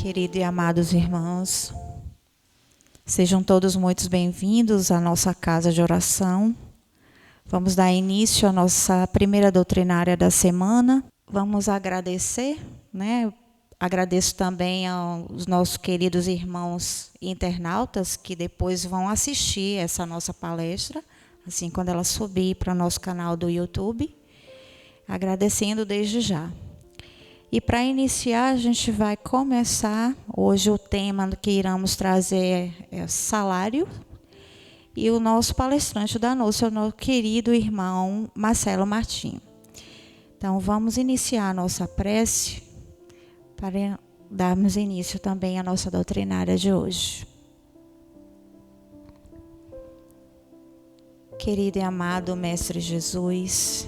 Queridos e amados irmãos, sejam todos muito bem-vindos à nossa casa de oração. Vamos dar início à nossa primeira doutrinária da semana. Vamos agradecer, né? Agradeço também aos nossos queridos irmãos internautas que depois vão assistir essa nossa palestra, assim quando ela subir para o nosso canal do YouTube. Agradecendo desde já. E para iniciar, a gente vai começar, hoje o tema que iremos trazer é salário, e o nosso palestrante da noite é o nosso querido irmão Marcelo Martinho. Então vamos iniciar a nossa prece para darmos início também à nossa doutrinária de hoje. Querido e amado Mestre Jesus,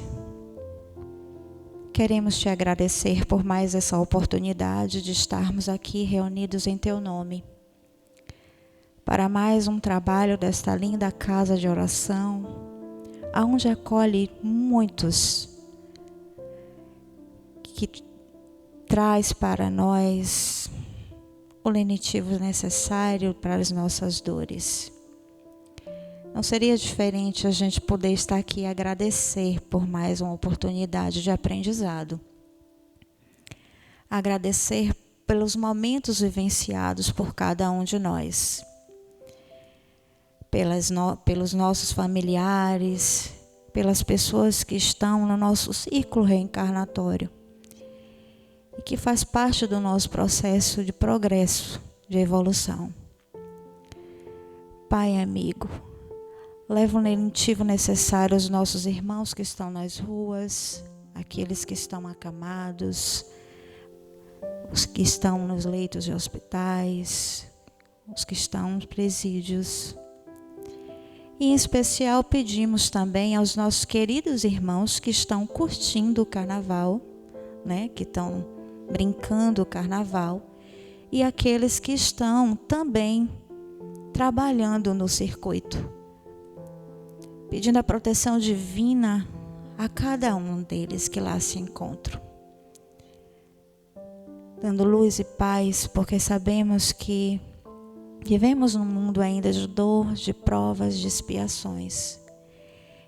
queremos te agradecer por mais essa oportunidade de estarmos aqui reunidos em teu nome, para mais um trabalho desta linda casa de oração, aonde acolhe muitos, que traz para nós o lenitivo necessário para as nossas dores. Não seria diferente a gente poder estar aqui e agradecer por mais uma oportunidade de aprendizado. Agradecer pelos momentos vivenciados por cada um de nós. Pelos nossos familiares, pelas pessoas que estão no nosso ciclo reencarnatório. E que faz parte do nosso processo de progresso, de evolução. Pai amigo, leva o lenitivo necessário aos nossos irmãos que estão nas ruas, aqueles que estão acamados, os que estão nos leitos de hospitais, os que estão nos presídios. E em especial pedimos também aos nossos queridos irmãos que estão curtindo o carnaval, né, que estão brincando o carnaval, e aqueles que estão também trabalhando no circuito, pedindo a proteção divina a cada um deles que lá se encontram. Dando luz e paz, porque sabemos que vivemos num mundo ainda de dor, de provas, de expiações.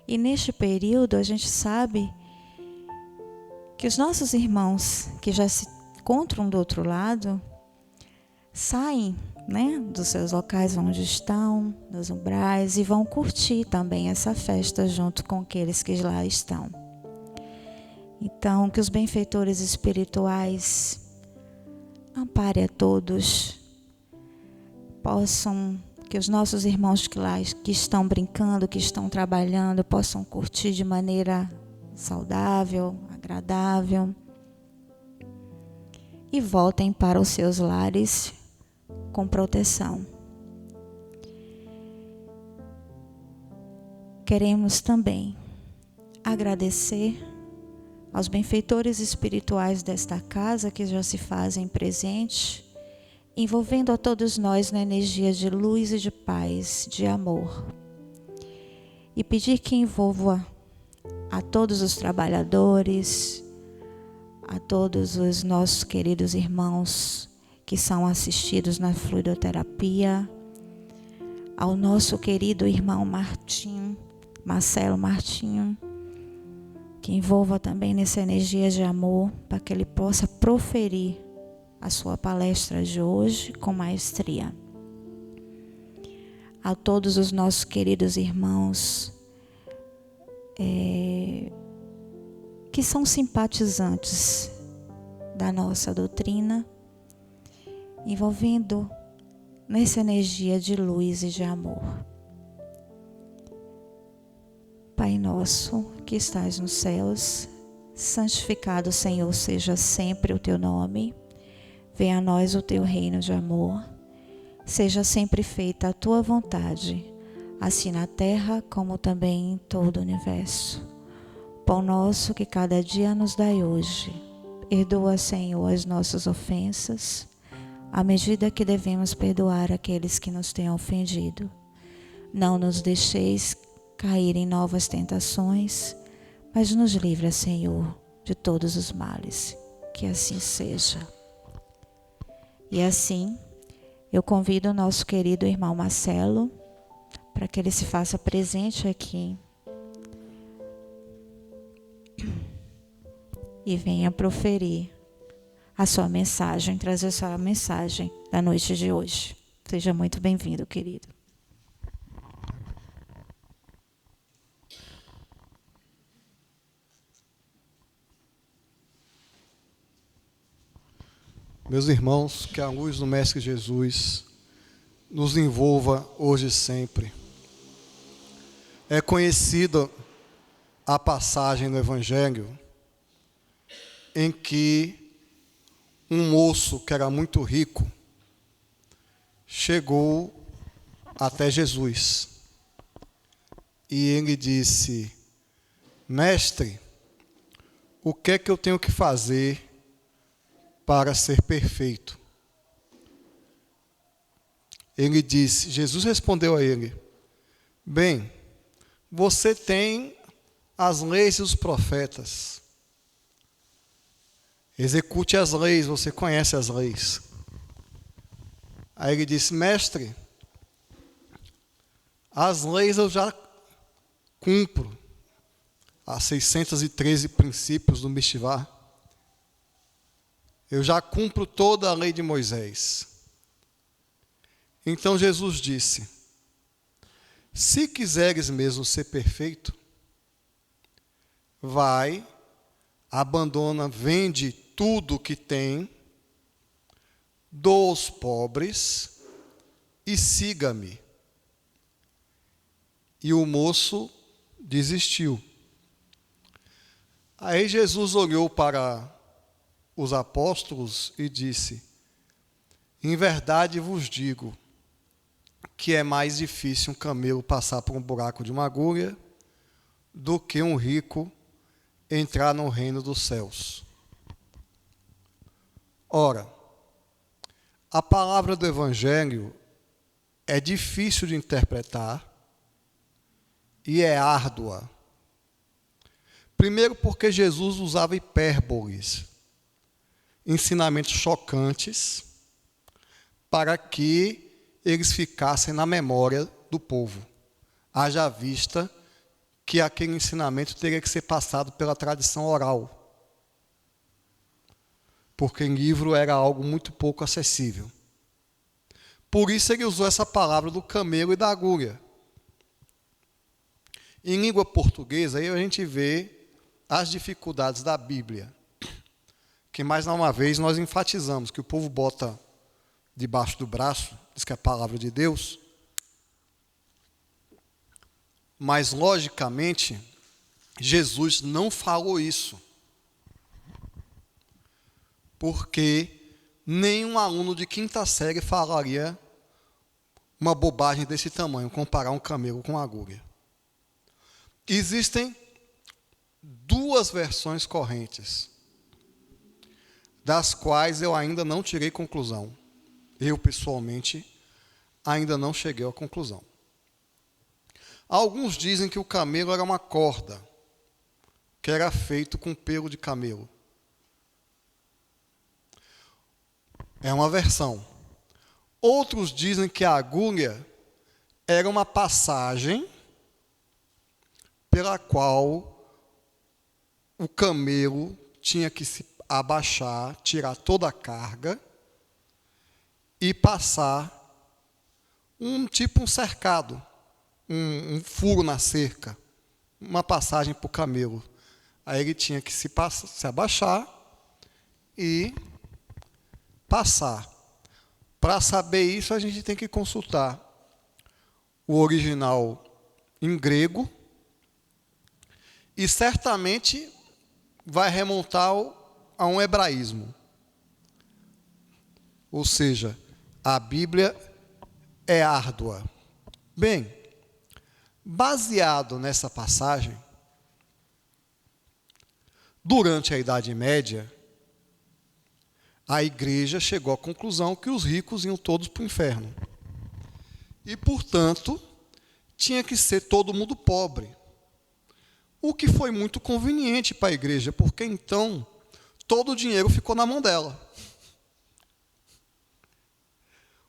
E neste período a gente sabe que os nossos irmãos que já se encontram do outro lado, saem, né, dos seus locais onde estão, dos umbrais, e vão curtir também essa festa junto com aqueles que lá estão. Então, que os benfeitores espirituais amparem a todos, que os nossos irmãos que estão brincando, que estão trabalhando, possam curtir de maneira saudável, agradável, e voltem para os seus lares com proteção. Queremos também agradecer aos benfeitores espirituais desta casa que já se fazem presente, envolvendo a todos nós na energia de luz e de paz, de amor. E pedir que envolva a todos os trabalhadores, a todos os nossos queridos irmãos que são assistidos na fluidoterapia, ao nosso querido irmão Marcelo Martinho, que envolva também nessa energia de amor, para que ele possa proferir a sua palestra de hoje com maestria. A todos os nossos queridos irmãos que são simpatizantes da nossa doutrina, envolvendo nessa energia de luz e de amor. Pai nosso que estás nos céus, santificado, Senhor, seja sempre o teu nome. Venha a nós o teu reino de amor. Seja sempre feita a tua vontade, assim na terra como também em todo o universo. Pão nosso que cada dia nos dai hoje. Perdoa, Senhor, as nossas ofensas, à medida que devemos perdoar aqueles que nos têm ofendido. Não nos deixeis cair em novas tentações, mas nos livra, Senhor, de todos os males. Que assim seja. E assim, eu convido o nosso querido irmão Marcelo para que ele se faça presente aqui e venha proferir a sua mensagem, trazer a sua mensagem da noite de hoje. Seja muito bem-vindo, querido. Meus irmãos, que a luz do Mestre Jesus nos envolva hoje e sempre. É conhecida a passagem no Evangelho em que um moço que era muito rico chegou até Jesus e ele disse: Mestre, o que é que eu tenho que fazer para ser perfeito? Ele disse, Jesus respondeu a ele: bem, você tem as leis e os profetas. Execute as leis, você conhece as leis. Aí ele disse: mestre, as leis eu já cumpro. As 613 princípios do Mishivá. Eu já cumpro toda a lei de Moisés. Então Jesus disse: se quiseres mesmo ser perfeito, vai, abandona, vende tudo o que tem, doa aos pobres e siga-me. E o moço desistiu. Aí Jesus olhou para os apóstolos e disse: em verdade vos digo que é mais difícil um camelo passar por um buraco de uma agulha do que um rico entrar no reino dos céus. Ora, a palavra do Evangelho é difícil de interpretar e é árdua. Primeiro porque Jesus usava hipérboles, ensinamentos chocantes, para que eles ficassem na memória do povo. Haja vista que aquele ensinamento teria que ser passado pela tradição oral, porque em livro era algo muito pouco acessível. Por isso ele usou essa palavra do camelo e da agulha. Em língua portuguesa, aí a gente vê as dificuldades da Bíblia, que mais uma vez nós enfatizamos, que o povo bota debaixo do braço, diz que é a palavra de Deus, mas logicamente Jesus não falou isso, porque nenhum aluno de quinta série falaria uma bobagem desse tamanho, comparar um camelo com uma agulha. Existem duas versões correntes, das quais eu ainda não tirei conclusão. Eu, pessoalmente, ainda não cheguei à conclusão. Alguns dizem que o camelo era uma corda, que era feito com pelo de camelo. É uma versão. Outros dizem que a agulha era uma passagem pela qual o camelo tinha que se abaixar, tirar toda a carga e passar um cercado, um furo na cerca, uma passagem para o camelo. Aí ele tinha que se abaixar e passar. Para saber isso, a gente tem que consultar o original em grego e certamente vai remontar a um hebraísmo. Ou seja, a Bíblia é árdua. Bem, baseado nessa passagem, durante a Idade Média, a igreja chegou à conclusão que os ricos iam todos para o inferno. E, portanto, tinha que ser todo mundo pobre. O que foi muito conveniente para a igreja, porque então todo o dinheiro ficou na mão dela.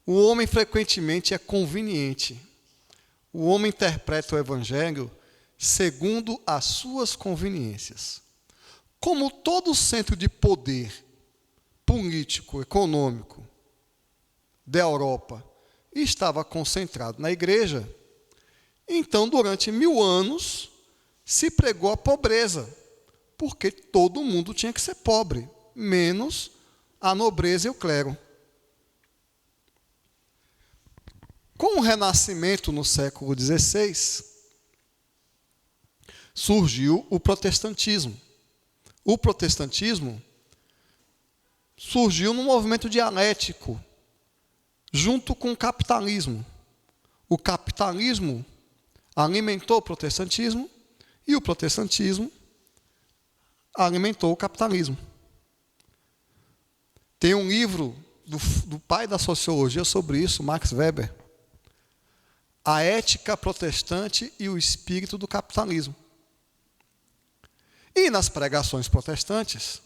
O homem frequentemente é conveniente. O homem interpreta o evangelho segundo as suas conveniências. Como todo centro de poder político, econômico da Europa estava concentrado na igreja, então durante 1000 anos se pregou a pobreza, porque todo mundo tinha que ser pobre, menos a nobreza e o clero. Com o Renascimento no século XVI, surgiu o protestantismo. O protestantismo surgiu num movimento dialético, junto com o capitalismo. O capitalismo alimentou o protestantismo e o protestantismo alimentou o capitalismo. Tem um livro do pai da sociologia sobre isso, Max Weber, A Ética Protestante e o Espírito do Capitalismo. E nas pregações protestantes,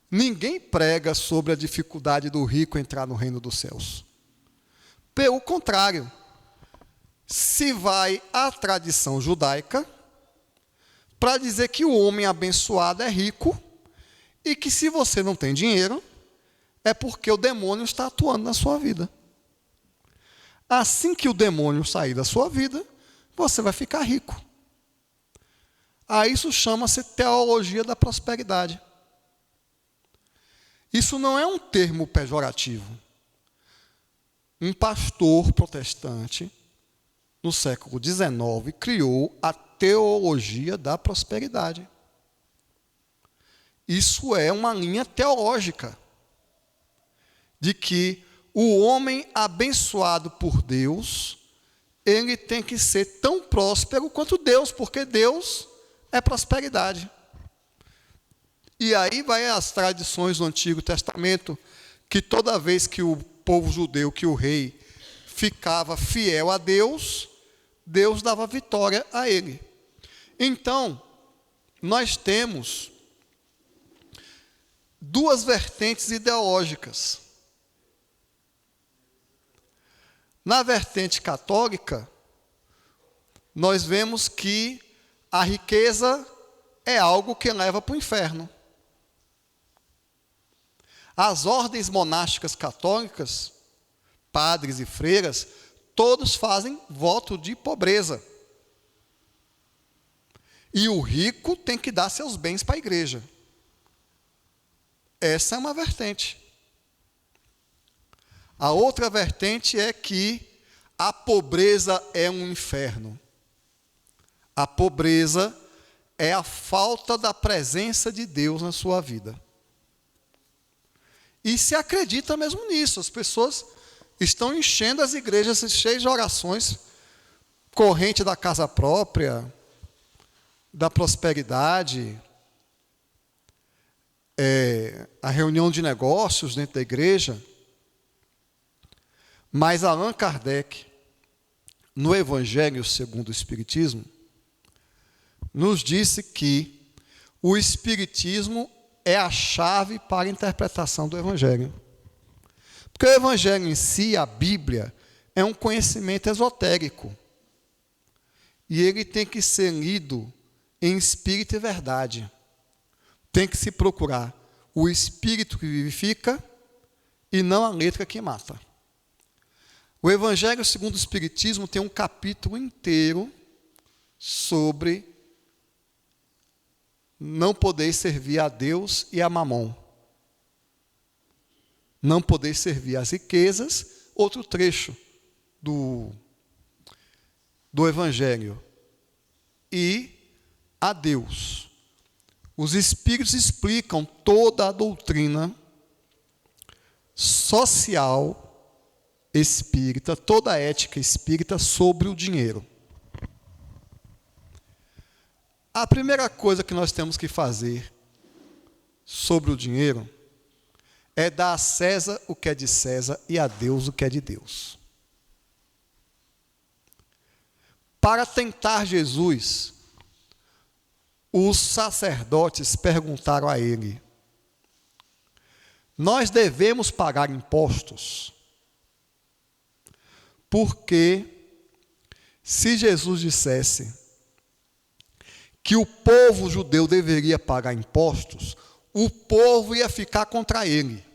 ninguém prega sobre a dificuldade do rico entrar no reino dos céus. Pelo contrário, se vai à tradição judaica para dizer que o homem abençoado é rico e que se você não tem dinheiro, é porque o demônio está atuando na sua vida. Assim que o demônio sair da sua vida, você vai ficar rico. Isso chama-se teologia da prosperidade. Isso não é um termo pejorativo. Um pastor protestante, no século XIX, criou a teologia da prosperidade. Isso é uma linha teológica de que o homem abençoado por Deus, ele tem que ser tão próspero quanto Deus, porque Deus é prosperidade. E aí vai as tradições do Antigo Testamento, que toda vez que o povo judeu, que o rei ficava fiel a Deus, Deus dava vitória a ele. Então, nós temos duas vertentes ideológicas. Na vertente católica, nós vemos que a riqueza é algo que leva para o inferno. As ordens monásticas católicas, padres e freiras, todos fazem voto de pobreza. E o rico tem que dar seus bens para a igreja. Essa é uma vertente. A outra vertente é que a pobreza é um inferno. A pobreza é a falta da presença de Deus na sua vida. E se acredita mesmo nisso. As pessoas estão enchendo as igrejas cheias de orações, corrente da casa própria, da prosperidade, a reunião de negócios dentro da igreja. Mas Allan Kardec, no Evangelho segundo o Espiritismo, nos disse que o Espiritismo é a chave para a interpretação do Evangelho. Porque o Evangelho em si, a Bíblia, é um conhecimento esotérico. E ele tem que ser lido em espírito e verdade. Tem que se procurar o espírito que vivifica e não a letra que mata. O Evangelho segundo o Espiritismo tem um capítulo inteiro sobre não poder servir a Deus e a Mamon. Não poder servir às riquezas, outro trecho do Evangelho. E a Deus. Os Espíritos explicam toda a doutrina social espírita, toda a ética espírita sobre o dinheiro. A primeira coisa que nós temos que fazer sobre o dinheiro é dar a César o que é de César e a Deus o que é de Deus. Para tentar Jesus, os sacerdotes perguntaram a ele: nós devemos pagar impostos? Porque se Jesus dissesse que o povo judeu deveria pagar impostos, o povo ia ficar contra ele.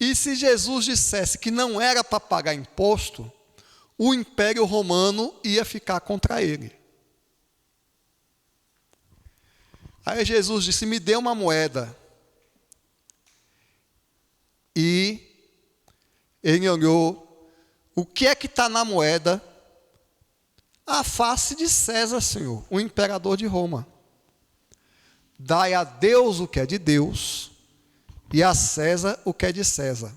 E se Jesus dissesse que não era para pagar imposto, o Império Romano ia ficar contra ele. Aí Jesus disse: me dê uma moeda. E ele olhou: o que é que está na moeda? A face de César, Senhor, o imperador de Roma. Dai a Deus o que é de Deus, e a César o que é de César.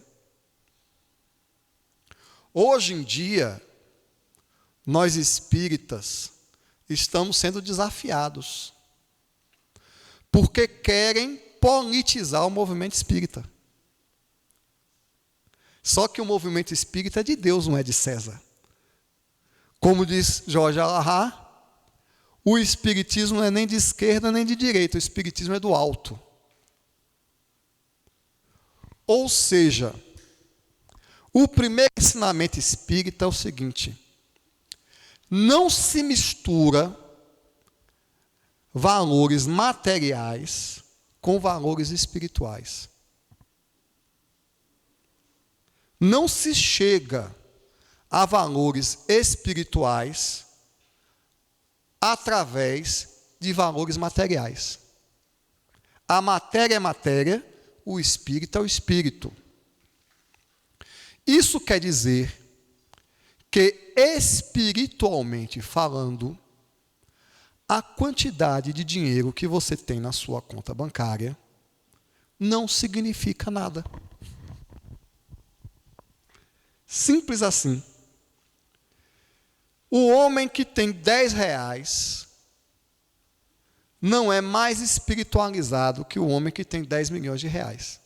Hoje em dia, nós espíritas estamos sendo desafiados, porque querem politizar o movimento espírita. Só que o movimento espírita é de Deus, não é de César. Como diz Jorge Alahá, o espiritismo não é nem de esquerda nem de direita, o espiritismo é do alto. Ou seja, o primeiro ensinamento espírita é o seguinte: não se mistura valores materiais com valores espirituais. Não se chega a valores espirituais através de valores materiais. A matéria é matéria, o espírito é o espírito. Isso quer dizer que, espiritualmente falando, a quantidade de dinheiro que você tem na sua conta bancária não significa nada. Simples assim. O homem que tem 10 reais não é mais espiritualizado que o homem que tem 10 milhões de reais.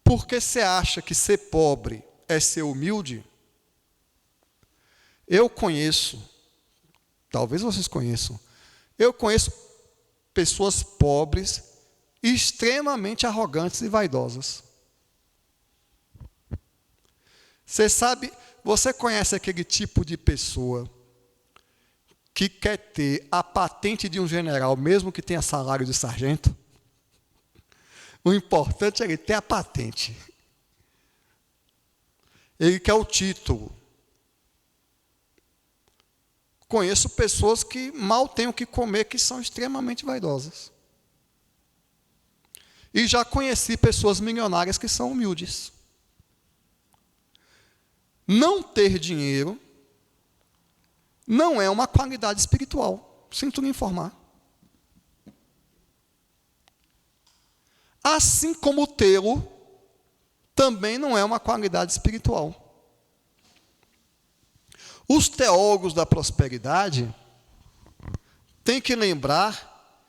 Porque você acha que ser pobre é ser humilde? Eu conheço, talvez vocês conheçam, eu conheço pessoas pobres extremamente arrogantes e vaidosas. Você conhece aquele tipo de pessoa que quer ter a patente de um general, mesmo que tenha salário de sargento? O importante é ele ter a patente. Ele quer o título. Conheço pessoas que mal têm o que comer, que são extremamente vaidosas. E já conheci pessoas milionárias que são humildes. Não ter dinheiro não é uma qualidade espiritual. Sinto lhe informar. Assim como tê-lo também não é uma qualidade espiritual. Os teólogos da prosperidade têm que lembrar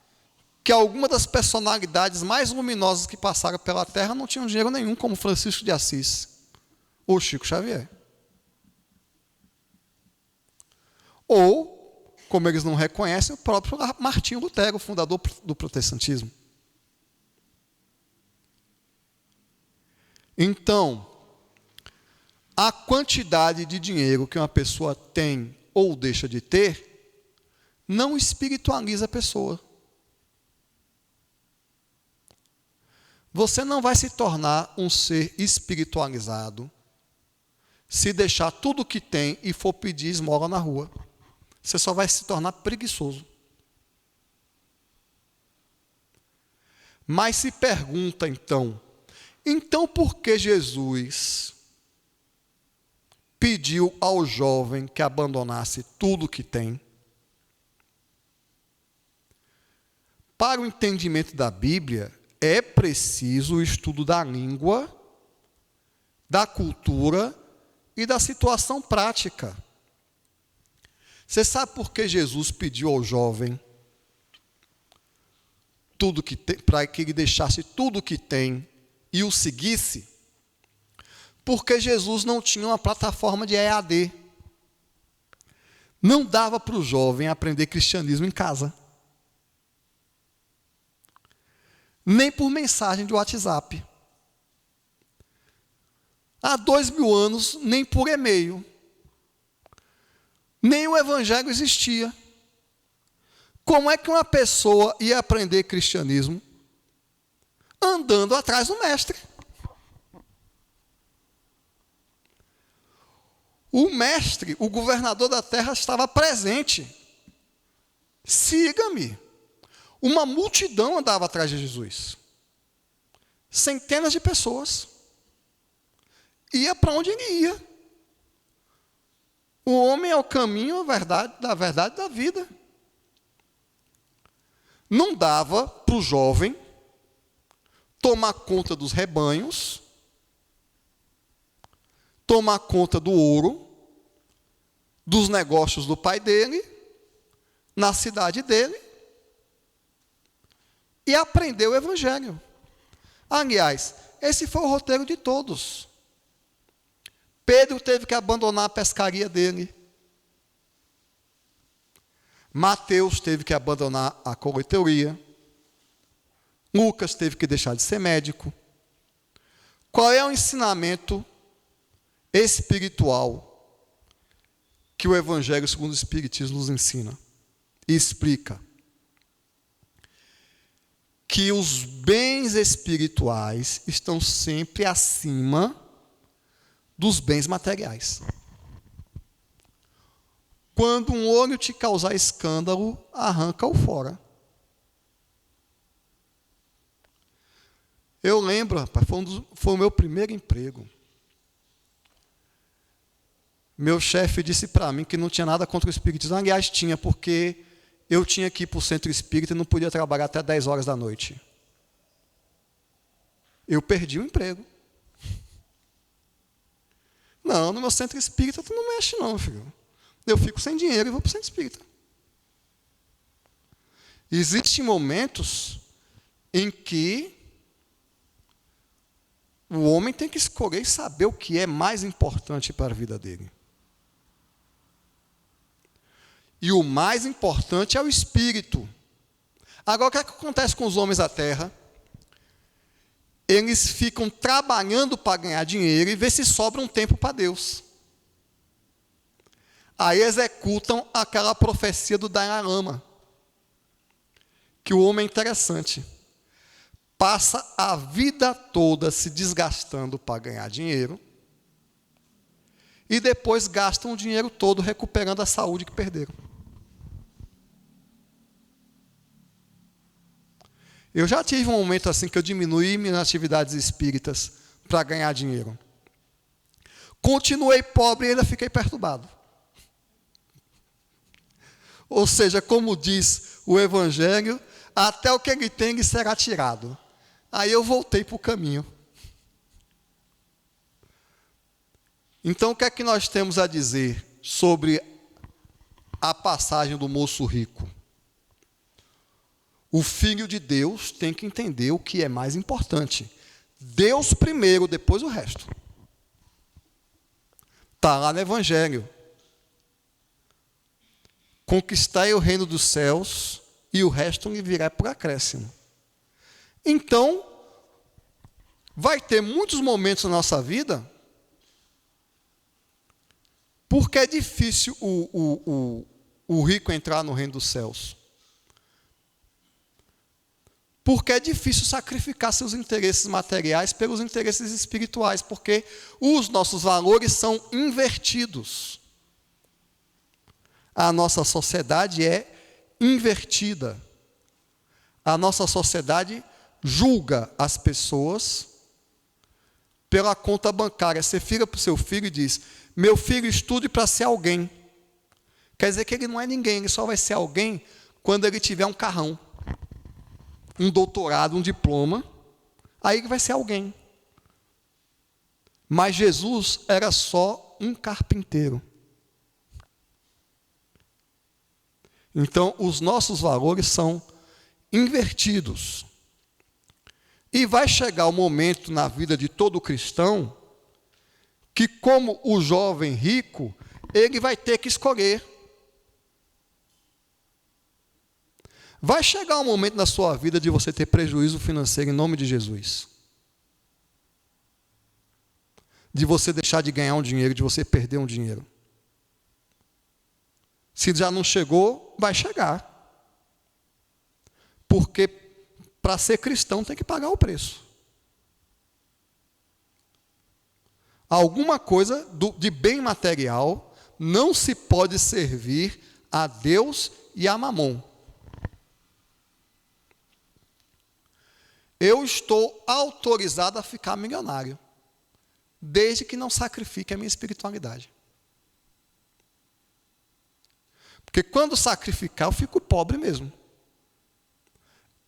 que algumas das personalidades mais luminosas que passaram pela Terra não tinham dinheiro nenhum, como Francisco de Assis ou Chico Xavier. Ou, como eles não reconhecem, o próprio Martinho Lutero, fundador do protestantismo. Então, a quantidade de dinheiro que uma pessoa tem ou deixa de ter não espiritualiza a pessoa. Você não vai se tornar um ser espiritualizado se deixar tudo o que tem e for pedir esmola na rua. Você só vai se tornar preguiçoso. Mas se pergunta então por que Jesus pediu ao jovem que abandonasse tudo o que tem? Para o entendimento da Bíblia, é preciso o estudo da língua, da cultura e da situação prática. Você sabe por que Jesus pediu ao jovem tudo que tem, para que ele deixasse tudo o que tem e o seguisse? Porque Jesus não tinha uma plataforma de EAD. Não dava para o jovem aprender cristianismo em casa. Nem por mensagem de WhatsApp. há 2000 anos, nem por e-mail, nem o evangelho existia. Como é que uma pessoa ia aprender cristianismo andando atrás do mestre? O mestre, o governador da terra, estava presente. Siga-me. Uma multidão andava atrás de Jesus. Centenas de pessoas. Ia para onde ele ia. O homem é o caminho, da verdade da vida. Não dava para o jovem tomar conta dos rebanhos, tomar conta do ouro, dos negócios do pai dele, na cidade dele, e aprender o evangelho. Aliás, esse foi o roteiro de todos. Pedro teve que abandonar a pescaria dele. Mateus teve que abandonar a coletoria. Lucas teve que deixar de ser médico. Qual é o ensinamento espiritual que o Evangelho segundo o Espiritismo nos ensina e explica? Que os bens espirituais estão sempre acima dos bens materiais. Quando um olho te causar escândalo, arranca-o fora. Eu lembro, rapaz, foi o meu primeiro emprego. Meu chefe disse para mim que não tinha nada contra o espiritismo. Aliás, tinha, porque eu tinha que ir para o centro espírita e não podia trabalhar até 10 horas da noite. Eu perdi o emprego. Não, no meu centro espírita tu não mexe não, filho. Eu fico sem dinheiro e vou para o centro espírita. Existem momentos em que o homem tem que escolher e saber o que é mais importante para a vida dele. E o mais importante é o espírito. Agora, o que é que acontece com os homens da terra? Eles ficam trabalhando para ganhar dinheiro e ver se sobra um tempo para Deus. Aí executam aquela profecia do Dalai Lama, que o homem é interessante. Passa a vida toda se desgastando para ganhar dinheiro e depois gastam o dinheiro todo recuperando a saúde que perderam. Eu já tive um momento assim que eu diminuí minhas atividades espíritas para ganhar dinheiro. Continuei pobre e ainda fiquei perturbado. Ou seja, como diz o Evangelho, até o que ele tem lhe será tirado. Aí eu voltei para o caminho. Então, o que é que nós temos a dizer sobre a passagem do moço rico? O Filho de Deus tem que entender o que é mais importante. Deus primeiro, depois o resto. Está lá no Evangelho. Conquistai o reino dos céus e o resto lhe virá por acréscimo. Então, vai ter muitos momentos na nossa vida porque é difícil o rico entrar no reino dos céus. Porque é difícil sacrificar seus interesses materiais pelos interesses espirituais, porque os nossos valores são invertidos. A nossa sociedade é invertida. A nossa sociedade julga as pessoas pela conta bancária. Você vira para o seu filho e diz: meu filho, estude para ser alguém. Quer dizer que ele não é ninguém, ele só vai ser alguém quando ele tiver um carrão, um doutorado, um diploma, aí ele vai ser alguém. Mas Jesus era só um carpinteiro. Então, os nossos valores são invertidos. E vai chegar o momento na vida de todo cristão que, como o jovem rico, ele vai ter que escolher. Vai chegar um momento na sua vida de você ter prejuízo financeiro em nome de Jesus. de você deixar de ganhar um dinheiro, de você perder um dinheiro. Se já não chegou, vai chegar. Porque para ser cristão tem que pagar o preço. Alguma coisa de bem material não se pode servir a Deus e a Mamon. Eu estou autorizado a ficar milionário, desde que não sacrifique a minha espiritualidade. Porque quando sacrificar, eu fico pobre mesmo.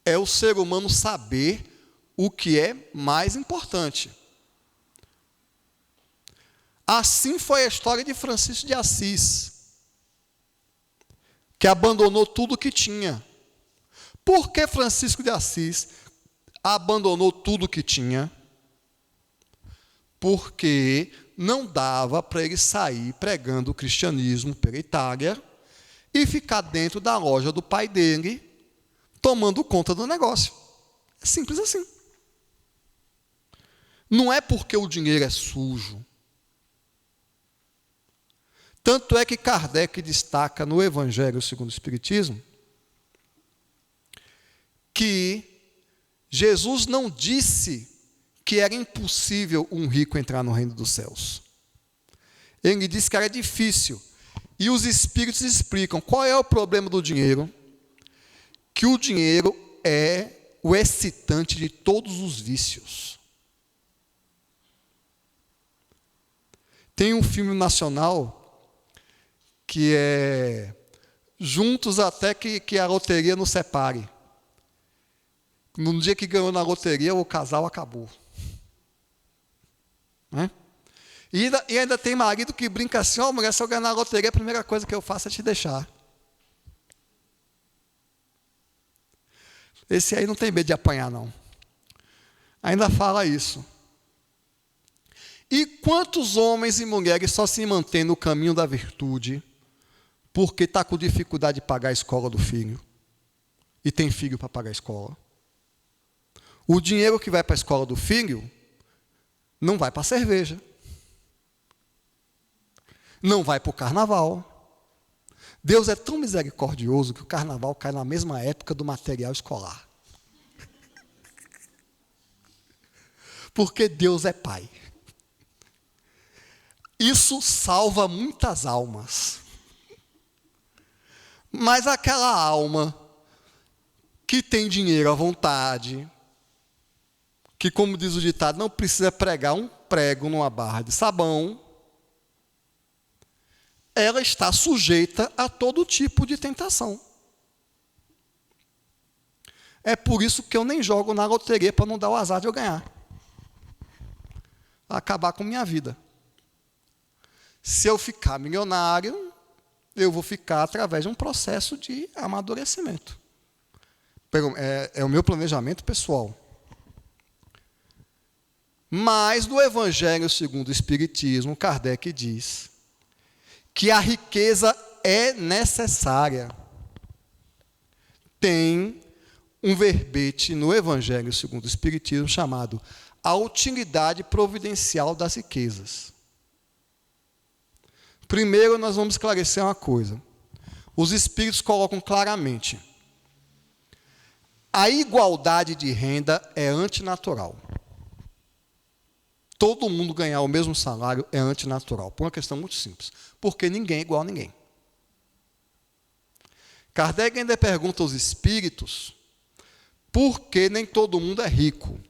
É o ser humano saber o que é mais importante. Assim foi a história de Francisco de Assis, que abandonou tudo que tinha. Por que Francisco de Assis abandonou tudo que tinha? Porque não dava para ele sair pregando o cristianismo pela Itália e ficar dentro da loja do pai dele, tomando conta do negócio. É simples assim. Não é porque o dinheiro é sujo. Tanto é que Kardec destaca no Evangelho segundo o Espiritismo que Jesus não disse que era impossível um rico entrar no reino dos céus. Ele disse que era difícil. E os espíritos explicam qual é o problema do dinheiro. Que o dinheiro é o excitante de todos os vícios. Tem um filme nacional que é Juntos até que a loteria nos separe. No dia que ganhou na loteria, o casal acabou. Né? E ainda tem marido que brinca assim: ó, mulher, se eu ganhar na loteria, a primeira coisa que eu faço é te deixar. Esse aí não tem medo de apanhar, não. Ainda fala isso. E quantos homens e mulheres só se mantêm no caminho da virtude porque está com dificuldade de pagar a escola do filho e tem filho para pagar a escola? O dinheiro que vai para a escola do filho não vai para a cerveja, não vai para o carnaval. Deus é tão misericordioso que o carnaval cai na mesma época do material escolar. Porque Deus é Pai. Isso salva muitas almas. Mas aquela alma que tem dinheiro à vontade, que, como diz o ditado, não precisa pregar um prego numa barra de sabão, ela está sujeita a todo tipo de tentação. É por isso que eu nem jogo na loteria, para não dar o azar de eu ganhar. Acabar com minha vida. Se eu ficar milionário, eu vou ficar através de um processo de amadurecimento. É o meu planejamento pessoal. Mas no Evangelho segundo o Espiritismo, Kardec diz que a riqueza é necessária. Tem um verbete no Evangelho segundo o Espiritismo chamado a utilidade providencial das riquezas. Primeiro, nós vamos esclarecer uma coisa. Os Espíritos colocam claramente: a igualdade de renda é antinatural. Todo mundo ganhar o mesmo salário é antinatural, por uma questão muito simples. Porque ninguém é igual a ninguém. Kardec ainda pergunta aos espíritos por que nem todo mundo é rico.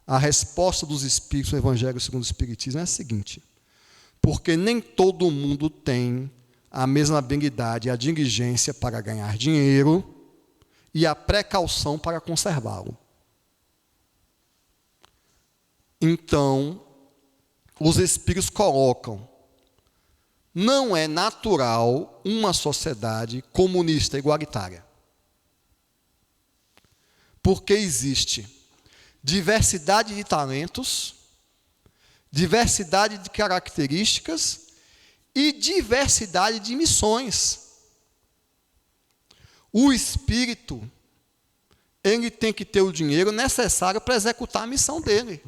A resposta dos espíritos no Evangelho segundo o Espiritismo é a seguinte: porque nem todo mundo tem a mesma habilidade e a diligência para ganhar dinheiro e a precaução para conservá-lo. Então, os espíritos colocam: não é natural uma sociedade comunista igualitária. Porque existe diversidade de talentos, diversidade de características e diversidade de missões. O espírito, ele tem que ter o dinheiro necessário para executar a missão dele.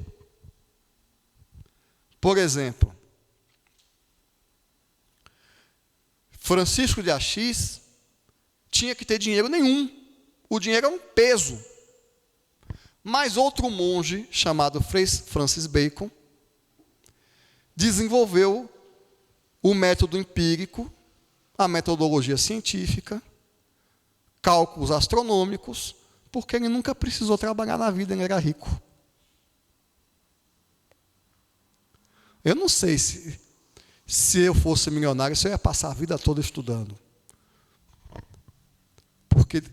Por exemplo, Francisco de Assis tinha que ter dinheiro nenhum. O dinheiro é um peso. Mas outro monge, chamado Francis Bacon, desenvolveu o método empírico, a metodologia científica, cálculos astronômicos, porque ele nunca precisou trabalhar na vida, ele era rico. Eu não sei se eu fosse milionário, se eu ia passar a vida toda estudando.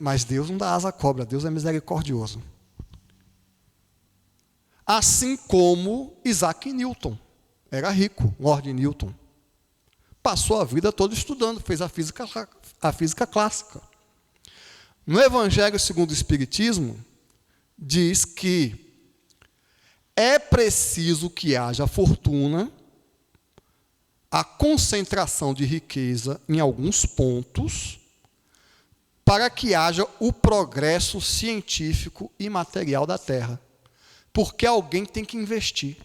Mas Deus não dá asa à cobra, Deus é misericordioso. Assim como Isaac Newton, era rico, Lord Newton. Passou a vida toda estudando, fez a física clássica. No Evangelho segundo o Espiritismo, diz que é preciso que haja fortuna, a concentração de riqueza em alguns pontos, para que haja o progresso científico e material da Terra. Porque alguém tem que investir.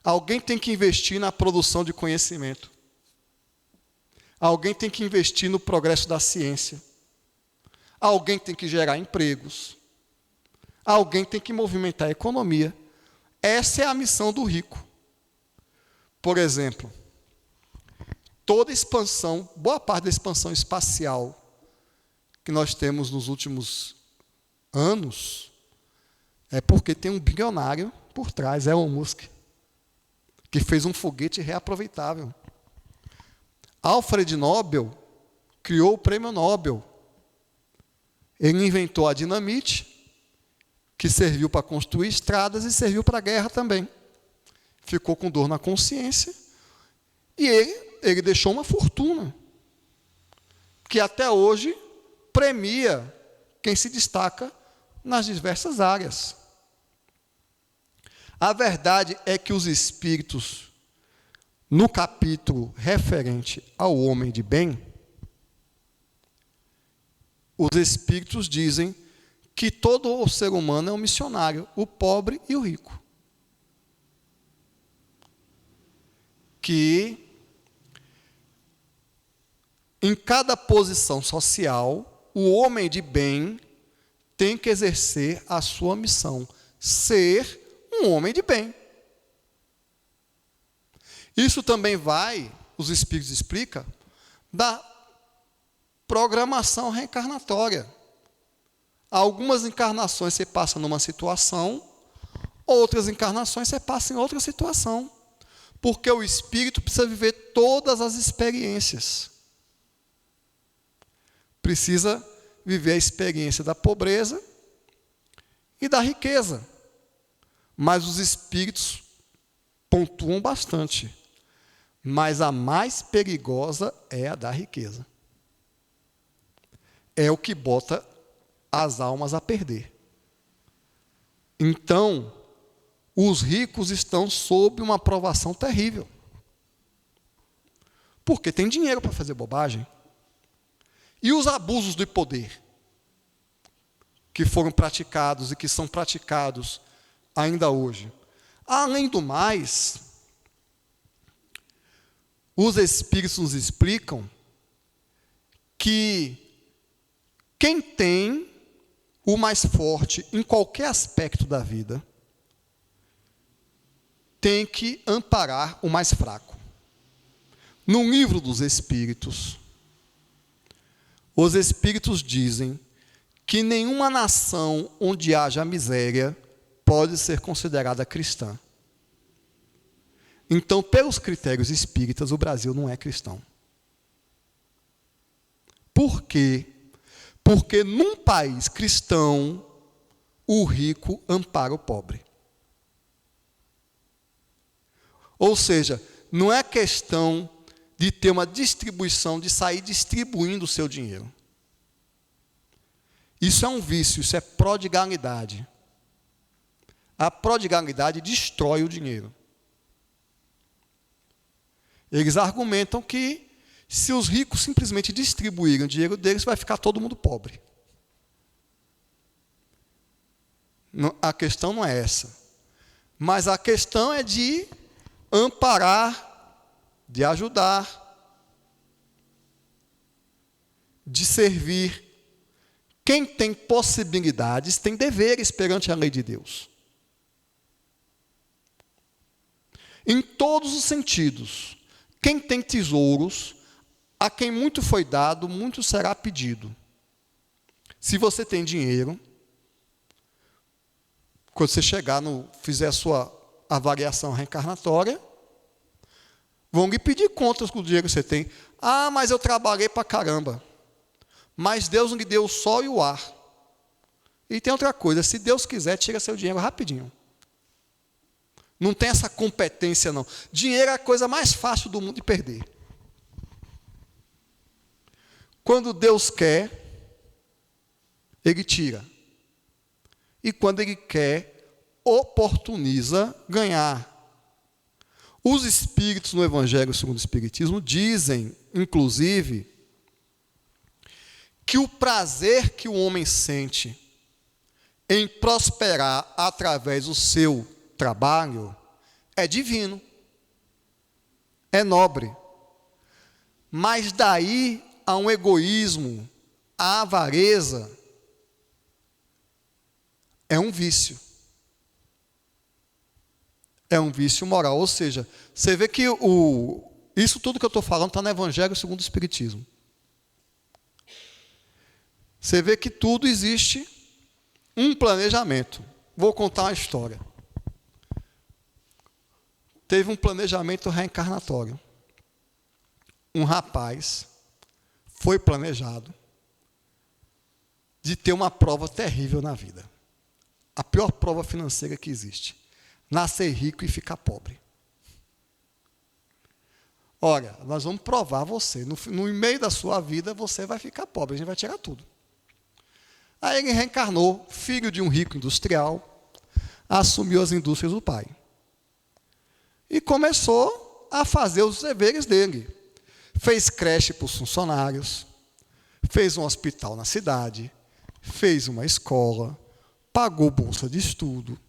Alguém tem que investir na produção de conhecimento. Alguém tem que investir no progresso da ciência. Alguém tem que gerar empregos. Alguém tem que movimentar a economia. Essa é a missão do rico. Por exemplo, toda expansão, boa parte da expansão espacial que nós temos nos últimos anos, é porque tem um bilionário por trás, Elon Musk, que fez um foguete reaproveitável. Alfred Nobel criou o prêmio Nobel. Ele inventou a dinamite, que serviu para construir estradas e serviu para a guerra também. Ficou com dor na consciência e ele deixou uma fortuna, que até hoje premia quem se destaca nas diversas áreas. A verdade é que os espíritos, no capítulo referente ao homem de bem, os espíritos dizem que todo o ser humano é um missionário, o pobre e o rico. Que em cada posição social, o homem de bem tem que exercer a sua missão, ser um homem de bem. Isso também vai, os Espíritos explicam, da programação reencarnatória. Algumas encarnações você passa numa situação, outras encarnações você passa em outra situação. Porque o espírito precisa viver todas as experiências. Precisa viver a experiência da pobreza e da riqueza. Mas os espíritos pontuam bastante. Mas a mais perigosa é a da riqueza. É o que bota as almas a perder. Então, os ricos estão sob uma provação terrível. Porque tem dinheiro para fazer bobagem. E os abusos do poder, que foram praticados e que são praticados ainda hoje. Além do mais, os Espíritos nos explicam que quem tem o mais forte em qualquer aspecto da vida tem que amparar o mais fraco. No livro dos Espíritos, os Espíritos dizem que nenhuma nação onde haja miséria pode ser considerada cristã. Então, pelos critérios espíritas, o Brasil não é cristão. Por quê? Porque num país cristão, o rico ampara o pobre. Ou seja, não é questão de ter uma distribuição, de sair distribuindo o seu dinheiro. Isso é um vício, isso é prodigalidade. A prodigalidade destrói o dinheiro. Eles argumentam que se os ricos simplesmente distribuírem o dinheiro deles, vai ficar todo mundo pobre. A questão não é essa. Mas a questão é de amparar, de ajudar, de servir. Quem tem possibilidades tem deveres perante a lei de Deus. Em todos os sentidos. Quem tem tesouros, a quem muito foi dado, muito será pedido. Se você tem dinheiro, quando você chegar fizer a sua avaliação reencarnatória, vão lhe pedir contas com o dinheiro que você tem. Ah, mas eu trabalhei para caramba. Mas Deus lhe deu o sol e o ar. E tem outra coisa, se Deus quiser, tira seu dinheiro rapidinho. Não tem essa competência, não. Dinheiro é a coisa mais fácil do mundo de perder. Quando Deus quer, Ele tira. E quando Ele quer, oportuniza ganhar. Os espíritos no Evangelho segundo o Espiritismo dizem, inclusive, que o prazer que o homem sente em prosperar através do seu trabalho é divino, é nobre. Mas daí a um egoísmo, a avareza, é um vício. É um vício moral. Ou seja, você vê que isso tudo que eu estou falando está no Evangelho segundo o Espiritismo. Você vê que tudo existe um planejamento. Vou contar uma história. Teve um planejamento reencarnatório. Um rapaz foi planejado de ter uma prova terrível na vida. A pior prova financeira que existe. Nascer rico e ficar pobre. Olha, nós vamos provar você. No meio da sua vida, você vai ficar pobre. A gente vai tirar tudo. Aí ele reencarnou, filho de um rico industrial, assumiu as indústrias do pai. E começou a fazer os deveres dele. Fez creche para os funcionários, fez um hospital na cidade, fez uma escola, pagou bolsa de estudo,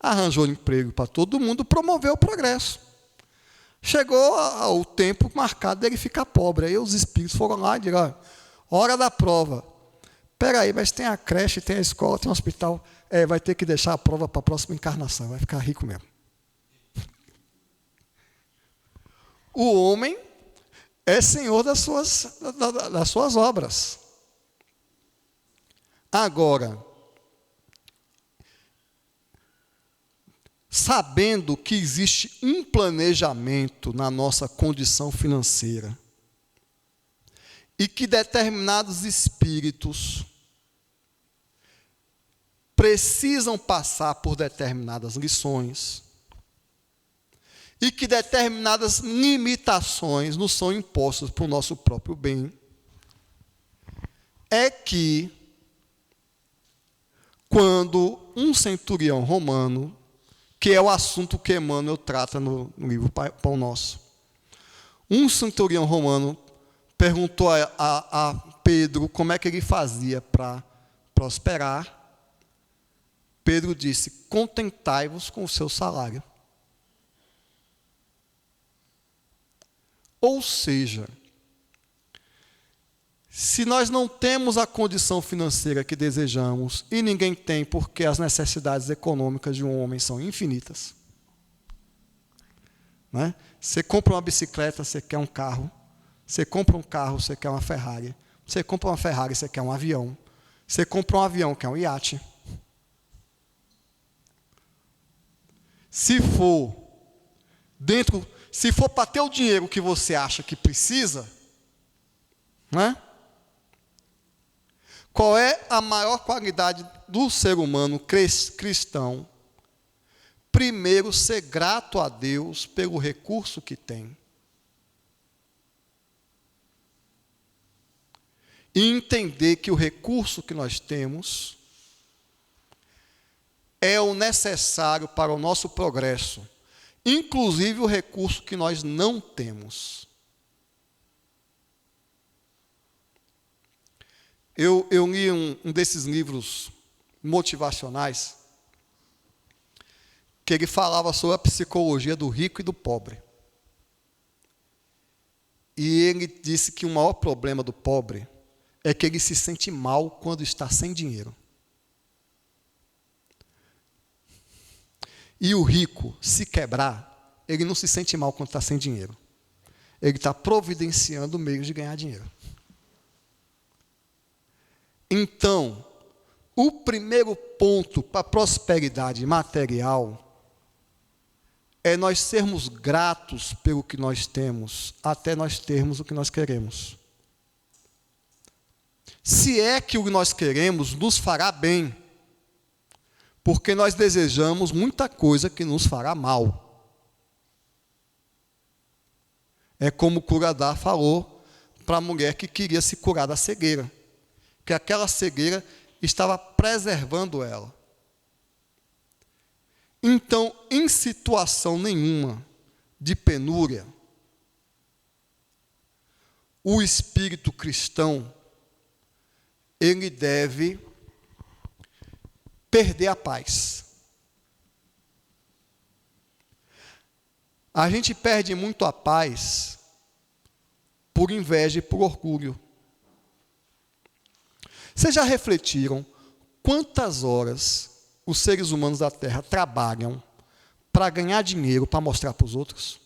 arranjou emprego para todo mundo, promoveu o progresso. Chegou o tempo marcado dele ficar pobre. Aí os espíritos foram lá e disseram, hora da prova. Espera aí, mas tem a creche, tem a escola, tem o hospital. Vai ter que deixar a prova para a próxima encarnação, vai ficar rico mesmo. O homem é senhor das suas obras. Agora, sabendo que existe um planejamento na nossa condição financeira e que determinados espíritos precisam passar por determinadas lições e que determinadas limitações nos são impostas para o nosso próprio bem, é que quando um centurião romano, que é o assunto que Emmanuel trata no livro Pão Nosso, um centurião romano perguntou a Pedro como é que ele fazia para prosperar. Pedro disse, contentai-vos com o seu salário. Ou seja, se nós não temos a condição financeira que desejamos, e ninguém tem porque as necessidades econômicas de um homem são infinitas, né? Você compra uma bicicleta, você quer um carro. Você compra um carro, você quer uma Ferrari. Você compra uma Ferrari, você quer um avião. Você compra um avião, quer um iate. Se for para ter o dinheiro que você acha que precisa, né? Qual é a maior qualidade do ser humano cristão? Primeiro, ser grato a Deus pelo recurso que tem. E entender que o recurso que nós temos é o necessário para o nosso progresso, inclusive o recurso que nós não temos. Eu li um desses livros motivacionais que ele falava sobre a psicologia do rico e do pobre. E ele disse que o maior problema do pobre é que ele se sente mal quando está sem dinheiro. E o rico, se quebrar, ele não se sente mal quando está sem dinheiro. Ele está providenciando meios de ganhar dinheiro. Então, o primeiro ponto para a prosperidade material é nós sermos gratos pelo que nós temos, até nós termos o que nós queremos. Se é que o que nós queremos nos fará bem, porque nós desejamos muita coisa que nos fará mal. É como o Curadá falou para a mulher que queria se curar da cegueira, que aquela cegueira estava preservando ela. Então, em situação nenhuma de penúria, o espírito cristão, ele deve perder a paz. A gente perde muito a paz por inveja e por orgulho. Vocês já refletiram quantas horas os seres humanos da Terra trabalham para ganhar dinheiro, para mostrar para os outros?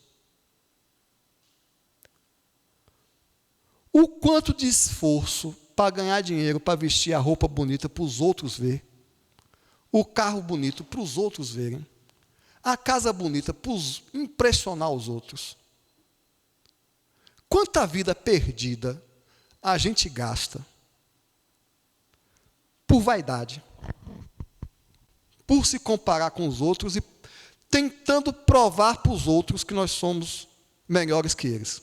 O quanto de esforço para ganhar dinheiro, para vestir a roupa bonita para os outros verem, o carro bonito para os outros verem, a casa bonita para impressionar os outros. Quanta vida perdida a gente gasta por vaidade, por se comparar com os outros e tentando provar para os outros que nós somos melhores que eles.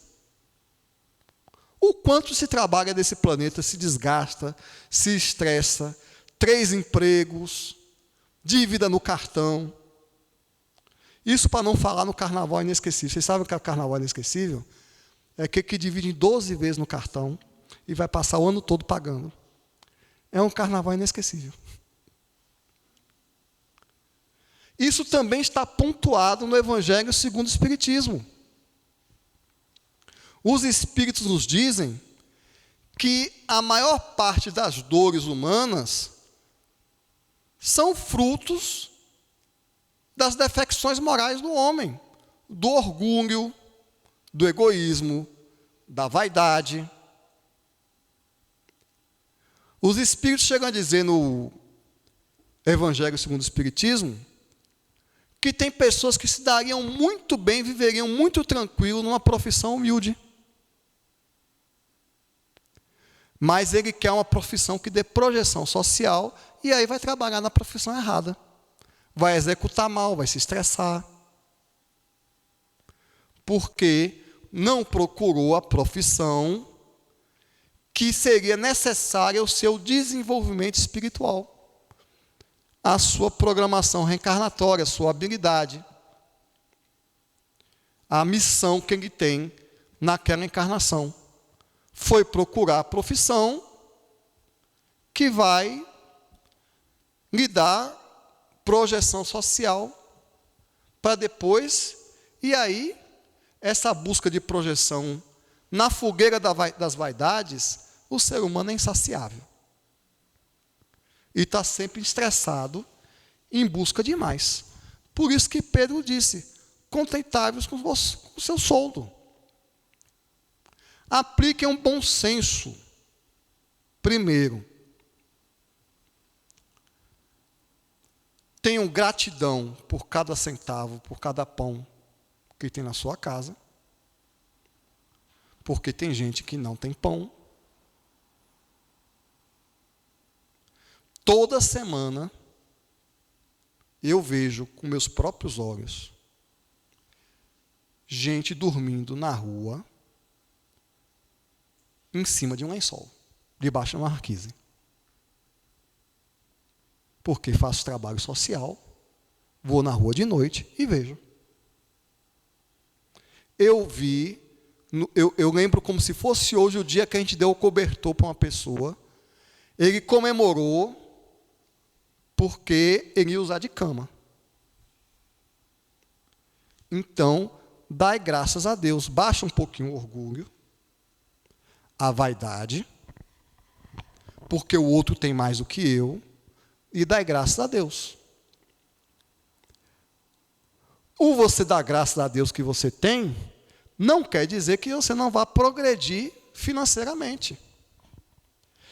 O quanto se trabalha nesse planeta, se desgasta, se estressa, 3 empregos, dívida no cartão. Isso para não falar no carnaval inesquecível. Vocês sabem o que é o carnaval inesquecível? É aquele que divide em 12 vezes no cartão e vai passar o ano todo pagando. É um carnaval inesquecível. Isso também está pontuado no Evangelho segundo o Espiritismo. Os Espíritos nos dizem que a maior parte das dores humanas são frutos das defecções morais do homem, do orgulho, do egoísmo, da vaidade. Os Espíritos chegam a dizer no Evangelho segundo o Espiritismo que tem pessoas que se dariam muito bem, viveriam muito tranquilo numa profissão humilde. Mas ele quer uma profissão que dê projeção social e aí vai trabalhar na profissão errada. Vai executar mal, vai se estressar. Porque não procurou a profissão que seria necessária ao seu desenvolvimento espiritual, a sua programação reencarnatória, a sua habilidade, a missão que ele tem naquela encarnação. Foi procurar a profissão que vai lhe dar projeção social para depois, e aí, essa busca de projeção na fogueira das vaidades, o ser humano é insaciável. E está sempre estressado em busca de mais. Por isso que Pedro disse, contentai-vos com o seu soldo. Apliquem um bom senso. Primeiro, tenham gratidão por cada centavo, por cada pão que tem na sua casa. Porque tem gente que não tem pão. Toda semana, eu vejo com meus próprios olhos gente dormindo na rua, em cima de um lençol, debaixo de uma marquise. Porque faço trabalho social, vou na rua de noite e vejo. Eu lembro como se fosse hoje o dia que a gente deu o cobertor para uma pessoa. Ele comemorou porque ele ia usar de cama. Então, dai graças a Deus. Baixa um pouquinho o orgulho, a vaidade, porque o outro tem mais do que eu, e dai graças a Deus. O você dar graças a Deus que você tem, não quer dizer que você não vá progredir financeiramente.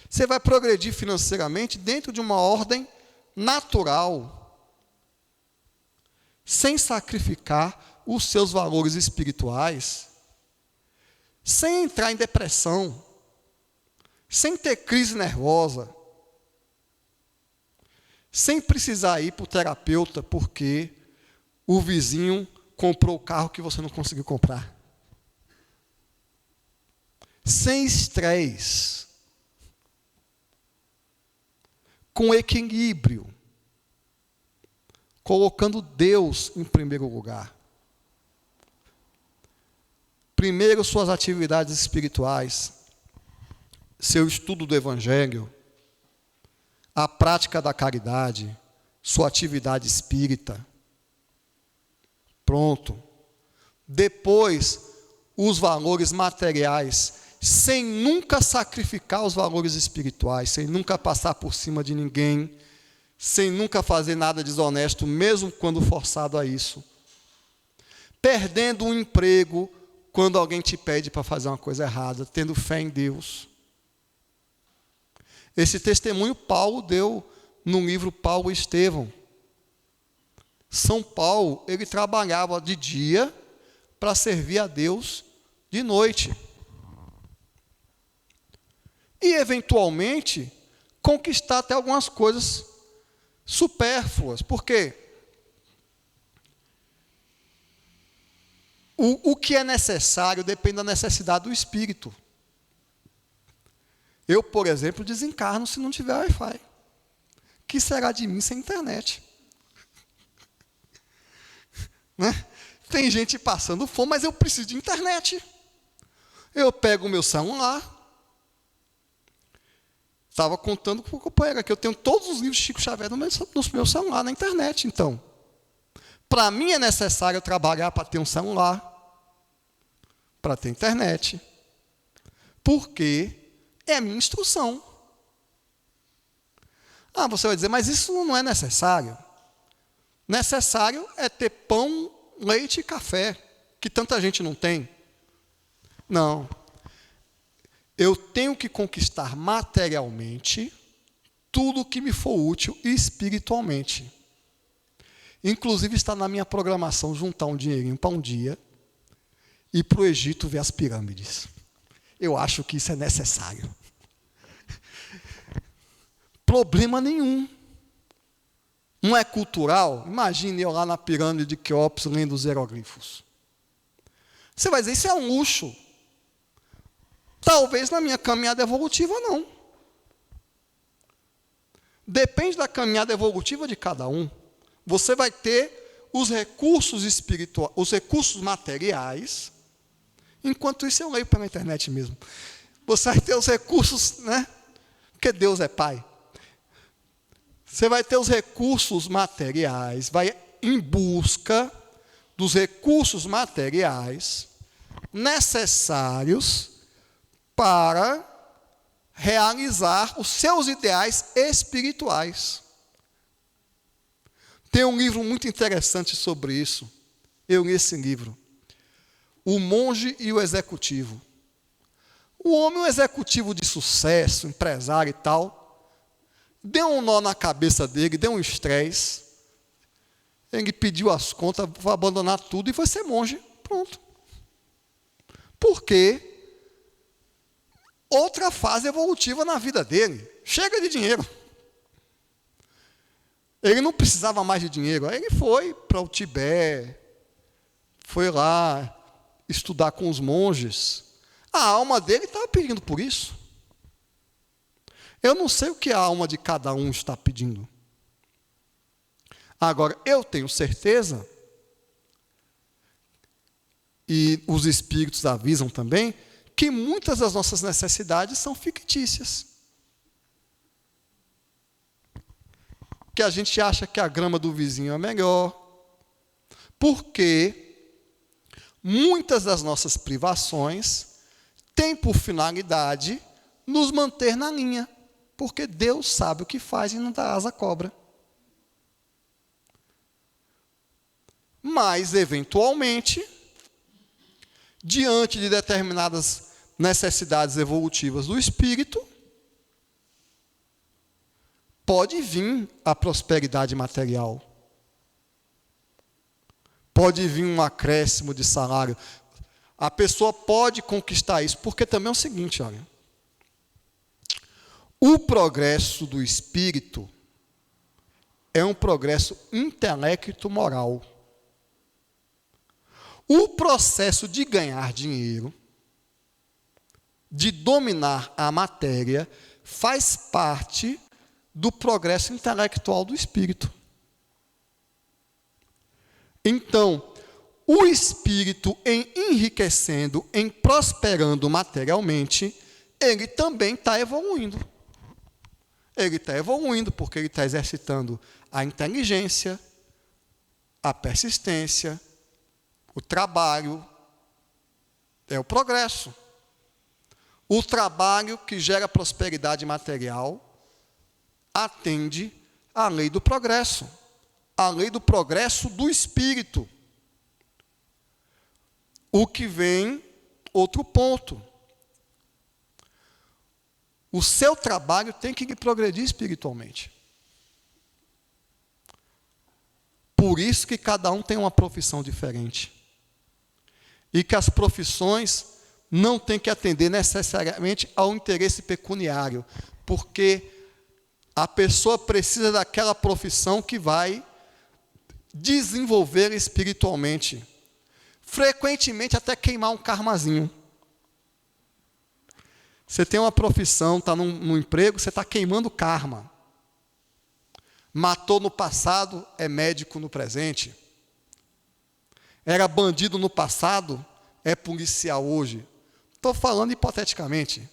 Você vai progredir financeiramente dentro de uma ordem natural, sem sacrificar os seus valores espirituais, sem entrar em depressão, sem ter crise nervosa, sem precisar ir para o terapeuta porque o vizinho comprou o carro que você não conseguiu comprar. Sem estresse, com equilíbrio, colocando Deus em primeiro lugar. Primeiro, suas atividades espirituais, seu estudo do Evangelho, a prática da caridade, sua atividade espírita. Pronto. Depois, os valores materiais, sem nunca sacrificar os valores espirituais, sem nunca passar por cima de ninguém, sem nunca fazer nada desonesto, mesmo quando forçado a isso. Perdendo um emprego quando alguém te pede para fazer uma coisa errada, tendo fé em Deus. Esse testemunho Paulo deu no livro Paulo e Estevão. São Paulo, ele trabalhava de dia para servir a Deus de noite. E, eventualmente, conquistar até algumas coisas supérfluas. Por quê? O que é necessário depende da necessidade do espírito. Eu, por exemplo, desencarno se não tiver Wi-Fi. Que será de mim sem internet? Né? Tem gente passando fome, mas eu preciso de internet. Eu pego o meu celular. Estava contando com o companheiro aqui. Eu tenho todos os livros de Chico Xavier no meu celular, na internet. Então, para mim é necessário trabalhar para ter um celular, para ter internet. Porque é a minha instrução. Ah, você vai dizer, mas isso não é necessário. Necessário é ter pão, leite e café, que tanta gente não tem. Não. Eu tenho que conquistar materialmente tudo que me for útil espiritualmente. Inclusive está na minha programação juntar um dinheirinho para um dia ir para o Egito ver as pirâmides. Eu acho que isso é necessário. Problema nenhum. Não é cultural? Imagine eu lá na pirâmide de Quéops lendo os hieroglifos. Você vai dizer, isso é um luxo. Talvez na minha caminhada evolutiva não. Depende da caminhada evolutiva de cada um. Você vai ter os recursos espirituais, os recursos materiais. Enquanto isso eu leio pela internet mesmo. Você vai ter os recursos, né? Porque Deus é Pai. Você vai ter os recursos materiais, vai em busca dos recursos materiais necessários para realizar os seus ideais espirituais. Tem um livro muito interessante sobre isso. Eu li esse livro. O Monge e o Executivo. O homem, um executivo de sucesso, empresário e tal, deu um nó na cabeça dele, deu um estresse. Ele pediu as contas, foi abandonar tudo e foi ser monge. Pronto. Por quê? Outra fase evolutiva na vida dele. Chega de dinheiro. Ele não precisava mais de dinheiro. Aí ele foi para o Tibete, foi lá estudar com os monges. A alma dele estava pedindo por isso. Eu não sei o que a alma de cada um está pedindo. Agora, eu tenho certeza, e os espíritos avisam também, que muitas das nossas necessidades são fictícias. Que a gente acha que a grama do vizinho é melhor. Porque muitas das nossas privações têm por finalidade nos manter na linha, porque Deus sabe o que faz e não dá asa à cobra. Mas, eventualmente, diante de determinadas necessidades evolutivas do espírito, pode vir a prosperidade material. Pode vir um acréscimo de salário. A pessoa pode conquistar isso, porque também é o seguinte, olha. O progresso do espírito é um progresso intelecto-moral. O processo de ganhar dinheiro, de dominar a matéria, faz parte do progresso intelectual do espírito. Então, o espírito, em enriquecendo, em prosperando materialmente, ele também está evoluindo. Ele está evoluindo porque ele está exercitando a inteligência, a persistência, o trabalho. É o progresso. O trabalho que gera prosperidade material atende à lei do progresso. A lei do progresso do espírito. O que vem, outro ponto. O seu trabalho tem que lhe progredir espiritualmente. Por isso que cada um tem uma profissão diferente. E que as profissões não têm que atender necessariamente ao interesse pecuniário, porque a pessoa precisa daquela profissão que vai desenvolver espiritualmente. Frequentemente até queimar um karmazinho. Você tem uma profissão, está num emprego, você está queimando karma. Matou no passado, é médico no presente. Era bandido no passado, é policial hoje. Estou falando hipoteticamente.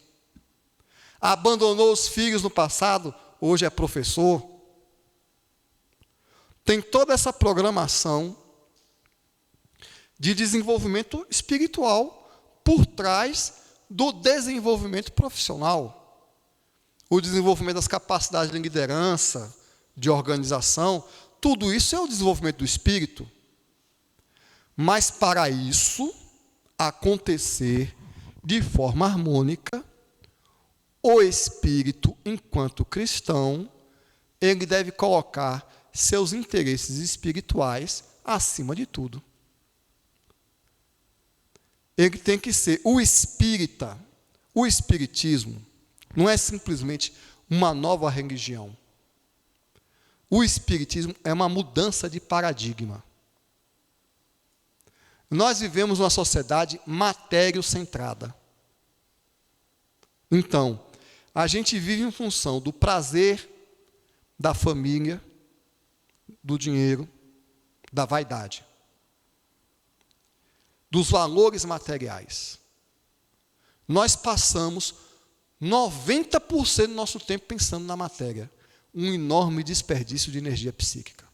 Abandonou os filhos no passado, hoje é professor. Tem toda essa programação de desenvolvimento espiritual por trás do desenvolvimento profissional. O desenvolvimento das capacidades de liderança, de organização, tudo isso é o desenvolvimento do espírito. Mas para isso acontecer de forma harmônica, o espírito, enquanto cristão, ele deve colocar seus interesses espirituais acima de tudo. Ele tem que ser o espírita. O espiritismo não é simplesmente uma nova religião. O espiritismo é uma mudança de paradigma. Nós vivemos uma sociedade matério-centrada. Então, a gente vive em função do prazer, da família, do dinheiro, da vaidade, dos valores materiais. Nós passamos 90% do nosso tempo pensando na matéria. Um enorme desperdício de energia psíquica.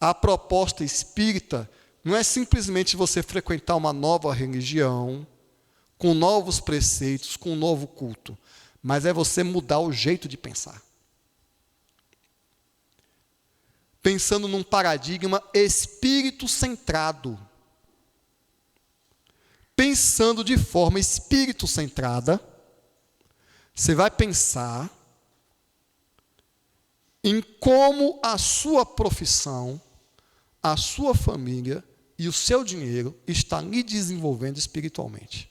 A proposta espírita não é simplesmente você frequentar uma nova religião, com novos preceitos, com um novo culto, mas é você mudar o jeito de pensar. Pensando num paradigma espírito-centrado. Pensando de forma espírito-centrada, você vai pensar em como a sua profissão, a sua família e o seu dinheiro está lhe desenvolvendo espiritualmente.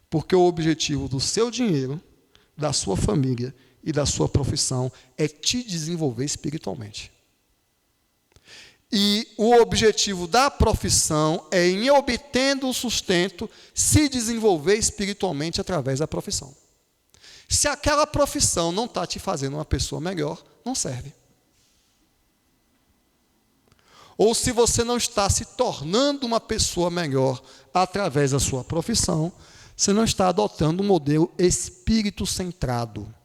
Porque o objetivo do seu dinheiro, da sua família e da sua profissão é te desenvolver espiritualmente. E o objetivo da profissão é, em obtendo o sustento, se desenvolver espiritualmente através da profissão. Se aquela profissão não está te fazendo uma pessoa melhor, não serve. Ou se você não está se tornando uma pessoa melhor através da sua profissão, você não está adotando um modelo espírito-centrado.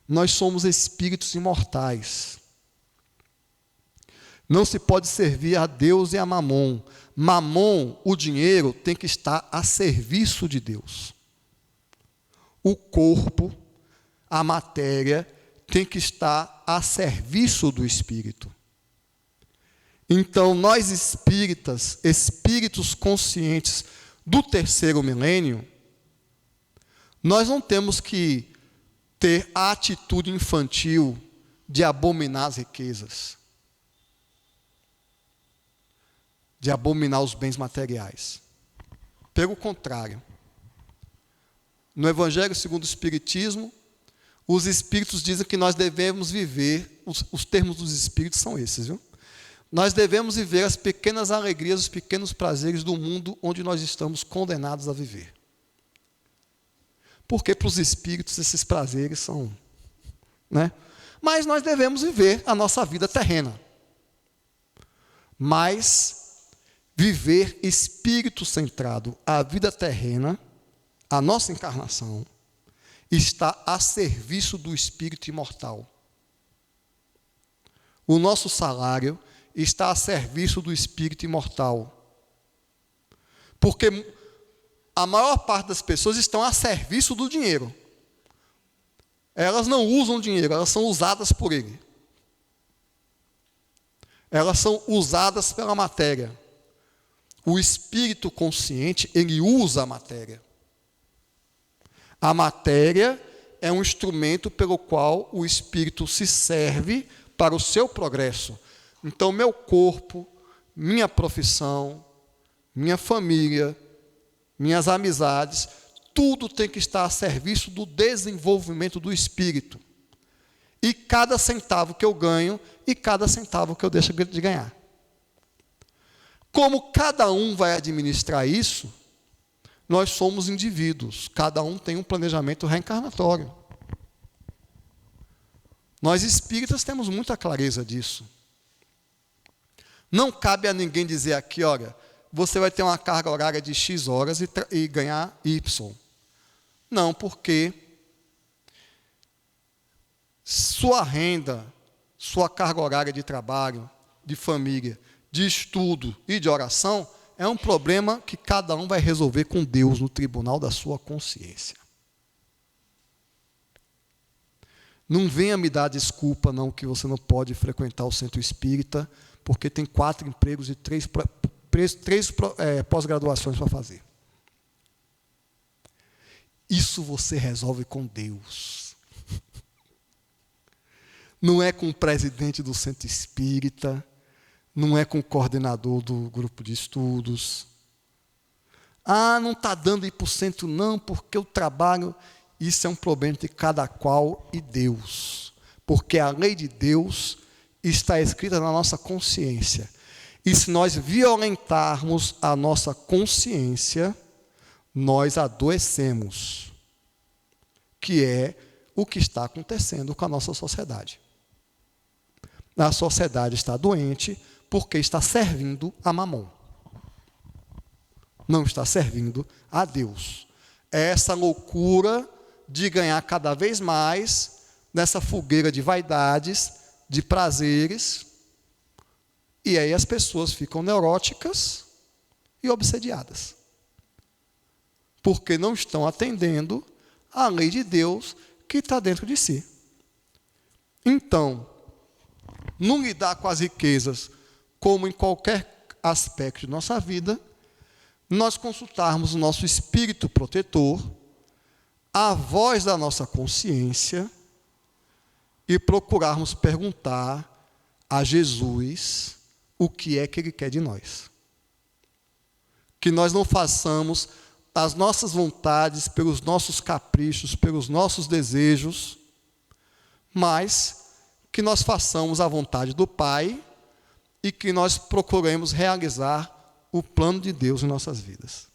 Nós somos espíritos imortais. Não se pode servir a Deus e a Mamon. Mamon, o dinheiro, tem que estar a serviço de Deus. O corpo, a matéria, tem que estar a serviço do Espírito. Então, nós espíritas, espíritos conscientes do terceiro milênio, nós não temos que ter a atitude infantil de abominar as riquezas, de abominar os bens materiais. Pelo contrário, no Evangelho segundo o Espiritismo, os Espíritos dizem que nós devemos viver, os termos dos Espíritos são esses, viu? Nós devemos viver as pequenas alegrias, os pequenos prazeres do mundo onde nós estamos condenados a viver. Porque para os Espíritos esses prazeres são, né? Mas nós devemos viver a nossa vida terrena. Mas viver espírito-centrado, a vida terrena, a nossa encarnação, está a serviço do espírito imortal. O nosso salário está a serviço do espírito imortal. Porque a maior parte das pessoas estão a serviço do dinheiro. Elas não usam dinheiro, elas são usadas por ele. Elas são usadas pela matéria. O espírito consciente, ele usa a matéria. A matéria é um instrumento pelo qual o espírito se serve para o seu progresso. Então, meu corpo, minha profissão, minha família, minhas amizades, tudo tem que estar a serviço do desenvolvimento do espírito. E cada centavo que eu ganho e cada centavo que eu deixo de ganhar. Como cada um vai administrar isso, nós somos indivíduos, cada um tem um planejamento reencarnatório. Nós espíritas temos muita clareza disso. Não cabe a ninguém dizer aqui, olha, você vai ter uma carga horária de X horas e ganhar Y. Não, porque sua renda, sua carga horária de trabalho, de família, de estudo e de oração é um problema que cada um vai resolver com Deus no tribunal da sua consciência. Não venha me dar desculpa, não, que você não pode frequentar o centro espírita, porque tem 4 empregos e 3 pós-graduações para fazer. Isso você resolve com Deus. Não é com o presidente do centro espírita, não é com o coordenador do grupo de estudos. Ah, não está dando ir para o centro, não, porque o trabalho, isso é um problema de cada qual e Deus. Porque a lei de Deus está escrita na nossa consciência. E se nós violentarmos a nossa consciência, nós adoecemos. Que é o que está acontecendo com a nossa sociedade. A sociedade está doente porque está servindo a Mamon. Não está servindo a Deus. É essa loucura de ganhar cada vez mais nessa fogueira de vaidades, de prazeres, e aí as pessoas ficam neuróticas e obsediadas. Porque não estão atendendo à lei de Deus que está dentro de si. Então, não lidar com as riquezas, como em qualquer aspecto de nossa vida, nós consultarmos o nosso espírito protetor, a voz da nossa consciência, e procurarmos perguntar a Jesus o que é que Ele quer de nós. Que nós não façamos as nossas vontades pelos nossos caprichos, pelos nossos desejos, mas que nós façamos a vontade do Pai e que nós procuremos realizar o plano de Deus em nossas vidas.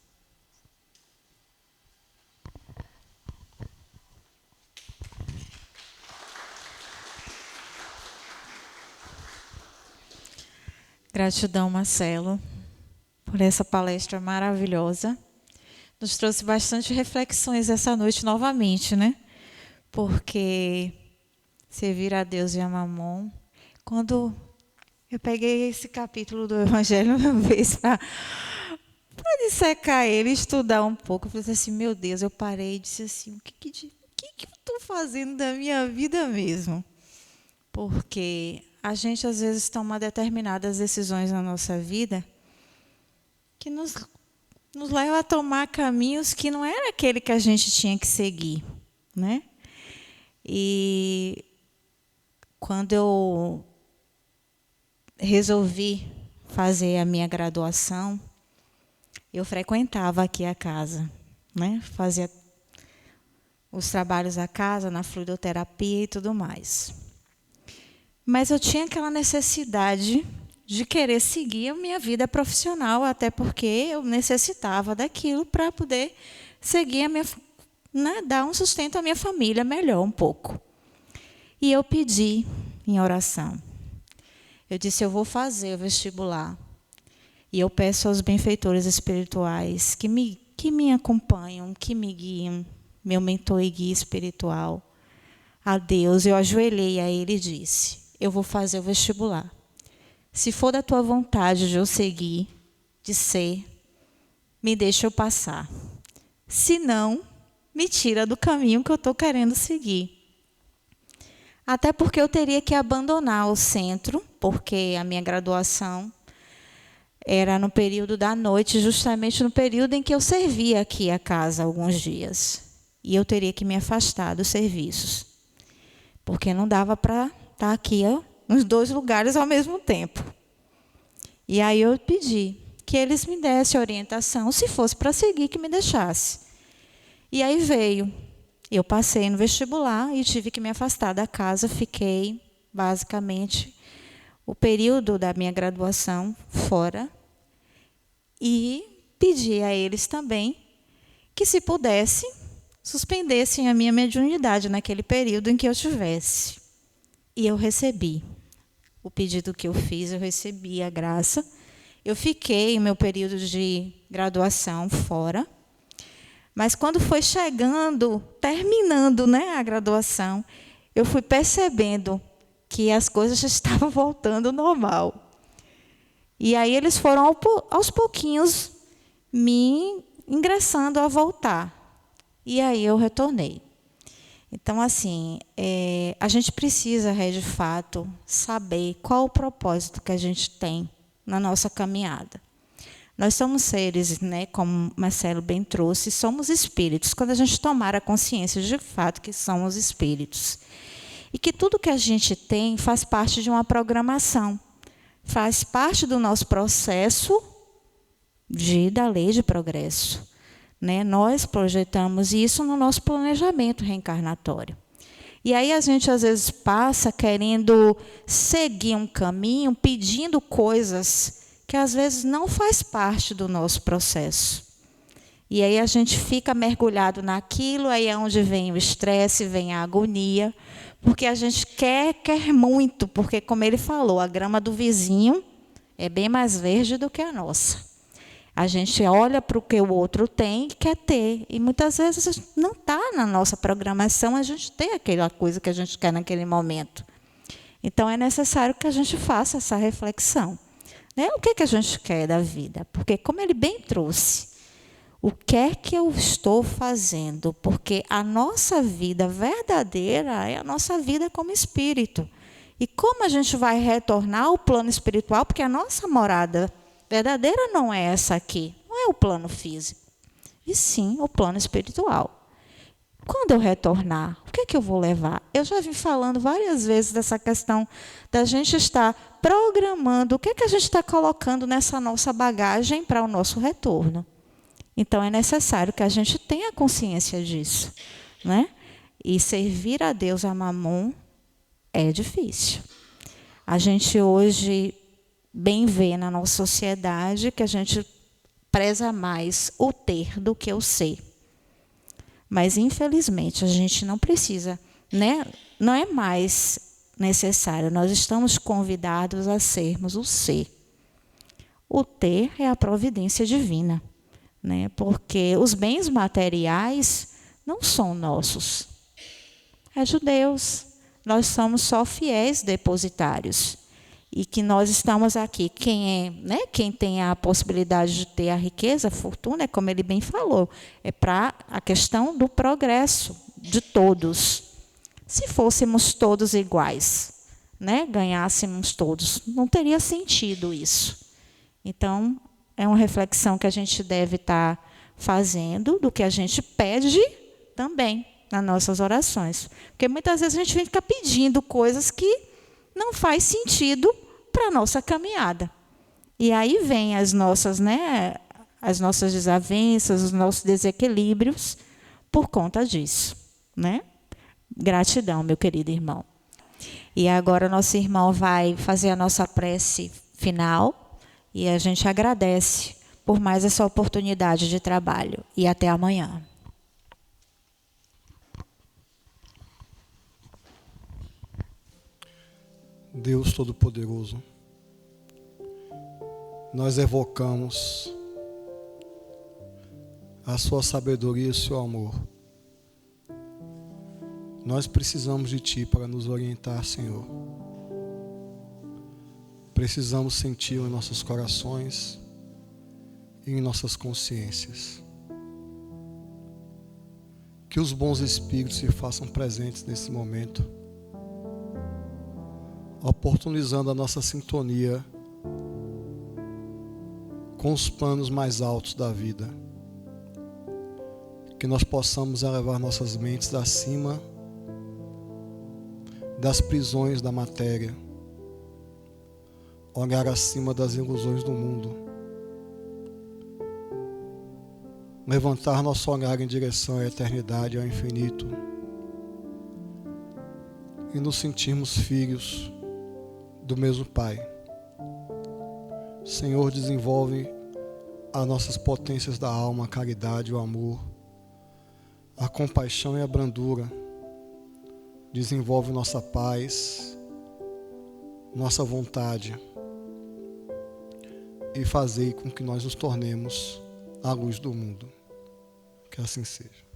Gratidão, Marcelo, por essa palestra maravilhosa. Nos trouxe bastante reflexões essa noite novamente, né? Porque servir a Deus e a Mamon, quando Eu peguei esse capítulo do Evangelho uma vez para dissecar ele, estudar um pouco. Eu falei assim, meu Deus, eu parei e disse assim, o que eu estou fazendo da minha vida mesmo? Porque a gente, às vezes, toma determinadas decisões na nossa vida que nos leva a tomar caminhos que não era aquele que a gente tinha que seguir, né? E quando eu resolvi fazer a minha graduação, eu frequentava aqui a casa, né? Fazia os trabalhos da casa, na fluidoterapia e tudo mais. Mas eu tinha aquela necessidade de querer seguir a minha vida profissional, até porque eu necessitava daquilo para poder seguir a minha, né, dar um sustento à minha família melhor um pouco. E eu pedi em oração. Eu disse, eu vou fazer o vestibular. E eu peço aos benfeitores espirituais que me acompanham, que me guiam, meu mentor e guia espiritual, a Deus. Eu ajoelhei a Ele e disse, eu vou fazer o vestibular. Se for da tua vontade de eu seguir, de ser, me deixa eu passar. Se não, me tira do caminho que eu estou querendo seguir. Até porque eu teria que abandonar o centro, porque a minha graduação era no período da noite, justamente no período em que eu servia aqui a casa alguns dias. E eu teria que me afastar dos serviços, porque não dava para estar aqui nos dois lugares ao mesmo tempo. E aí eu pedi que eles me dessem orientação, se fosse para seguir, que me deixasse. E aí veio. Eu passei no vestibular e tive que me afastar da casa. Fiquei, basicamente, o período da minha graduação fora. E pedi a eles também que, se pudesse, suspendessem a minha mediunidade naquele período em que eu estivesse. E eu recebi. O pedido que eu fiz, eu recebi a graça. Eu fiquei, meu período de graduação, fora. Mas quando foi chegando, terminando, né, a graduação, eu fui percebendo que as coisas já estavam voltando ao normal. E aí eles foram aos pouquinhos me ingressando a voltar. E aí eu retornei. Então, assim, a gente precisa, de fato, saber qual o propósito que a gente tem na nossa caminhada. Nós somos seres, né, como Marcelo bem trouxe, somos espíritos. Quando a gente tomar a consciência de fato que somos espíritos. E que tudo que a gente tem faz parte de uma programação. Faz parte do nosso processo da lei de progresso. Né? Nós projetamos isso no nosso planejamento reencarnatório. E aí a gente, às vezes, passa querendo seguir um caminho, pedindo coisas que, às vezes, não faz parte do nosso processo. E aí a gente fica mergulhado naquilo, aí é onde vem o estresse, vem a agonia, porque a gente quer muito, porque, como ele falou, a grama do vizinho é bem mais verde do que a nossa. A gente olha para o que o outro tem e quer ter. E muitas vezes não está na nossa programação a gente ter aquela coisa que a gente quer naquele momento. Então, é necessário que a gente faça essa reflexão. Né? O que a gente quer da vida? Porque, como ele bem trouxe, o que é que eu estou fazendo? Porque a nossa vida verdadeira é a nossa vida como espírito. E como a gente vai retornar ao plano espiritual? Porque a nossa morada verdadeira não é essa aqui, não é o plano físico, e sim o plano espiritual. Quando eu retornar, o que eu vou levar? Eu já vim falando várias vezes dessa questão da gente estar programando o que a gente está colocando nessa nossa bagagem para o nosso retorno. Então, é necessário que a gente tenha consciência disso. Né? E servir a Deus, a Mamon, é difícil. A gente hoje bem vê na nossa sociedade que a gente preza mais o ter do que o ser. Mas, infelizmente, a gente não precisa, né? Não é mais necessário. Nós estamos convidados a sermos o ser. O ter é a providência divina, né? Porque os bens materiais não são nossos. É de Deus. Nós somos só fiéis depositários. e que nós estamos aqui. Quem tem a possibilidade de ter a riqueza, a fortuna, como ele bem falou, é para a questão do progresso de todos. Se fôssemos todos iguais, ganhássemos todos, não teria sentido isso. Então, é uma reflexão que a gente deve estar fazendo do que a gente pede também nas nossas orações. Porque muitas vezes a gente fica pedindo coisas que não faz sentido para a nossa caminhada. E aí vem as nossas desavenças, os nossos desequilíbrios por conta disso. Gratidão, meu querido irmão. E agora nosso irmão vai fazer a nossa prece final e a gente agradece por mais essa oportunidade de trabalho. E até amanhã. Deus Todo-Poderoso, nós evocamos a sua sabedoria e o seu amor. Nós precisamos de Ti para nos orientar, Senhor. Precisamos sentir em nossos corações e em nossas consciências. Que os bons espíritos se façam presentes nesse momento, oportunizando a nossa sintonia com os planos mais altos da vida. Que nós possamos elevar nossas mentes acima das prisões da matéria, olhar acima das ilusões do mundo, levantar nosso olhar em direção à eternidade, ao infinito, e nos sentirmos filhos do mesmo Pai. Senhor, desenvolve as nossas potências da alma, a caridade, o amor, a compaixão e a brandura. Desenvolve nossa paz, nossa vontade, e fazei com que nós nos tornemos a luz do mundo. Que assim seja.